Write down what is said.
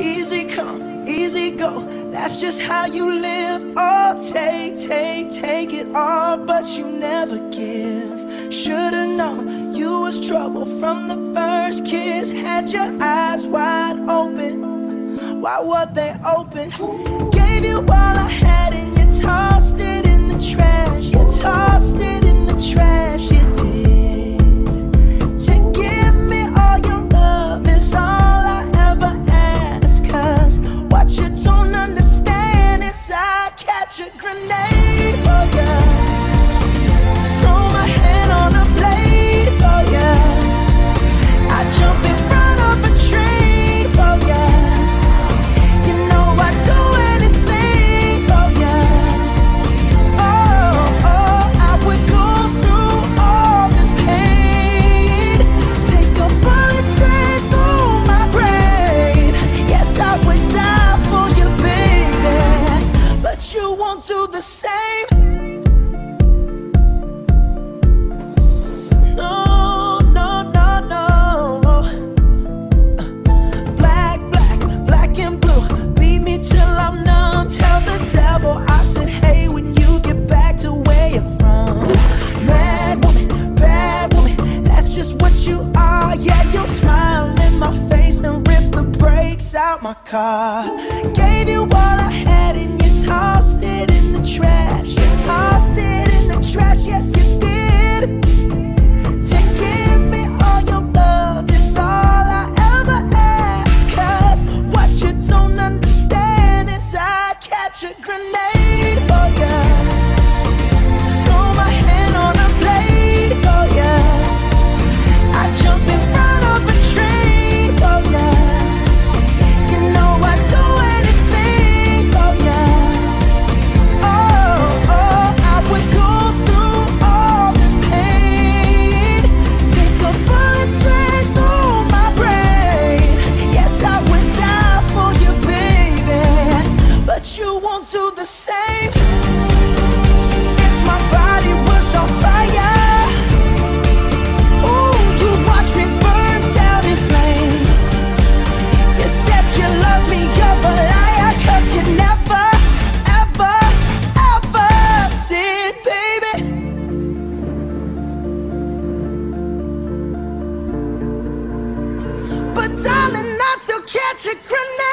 Easy come, easy go, that's just how you live. Oh, take it all, but you never give. Should've known you was trouble from the first kiss. Had your eyes wide open, why were they open? Gave you all I had and you tossed it in the trash. You tossed it in the trash, you did. To give me all your love is all I ever ask. Cause what you don't understand is I'd catch a grenade for ya, throw my hand on a blade for ya, I'd jump in front of a train for ya. You know I'd do anything for ya. Oh, I would go through all this pain, take a bullet straight through my brain. Yes, I would die for you, baby, but you won't do the same. No, no, no, no. Black and blue, beat me till I'm numb. Tell the devil I said hey when you get back to where you're from. Mad woman, bad woman, that's just what you are. Yeah, you'll smile in my face, then rip the brakes out my car. Gave you all I had and you tossed it in the trash. You tossed it in the trash, yes you did. To give me all your love is all I ever ask. Cause what you don't understand is I'd catch a grenade for ya, throw my hand on a blade for ya, I'd jump in front of a train for ya. You know I'd do anything for ya. Oh, I would go through all this pain, take a bullet straight through my brain. Yes, I would die for you, baby, but you won't do the same. If my body was on fire, ooh, you watch me burn down in flames. You said you love me, you're a liar, cause you never, ever, ever did, baby. But darling, I'd still catch a grenade.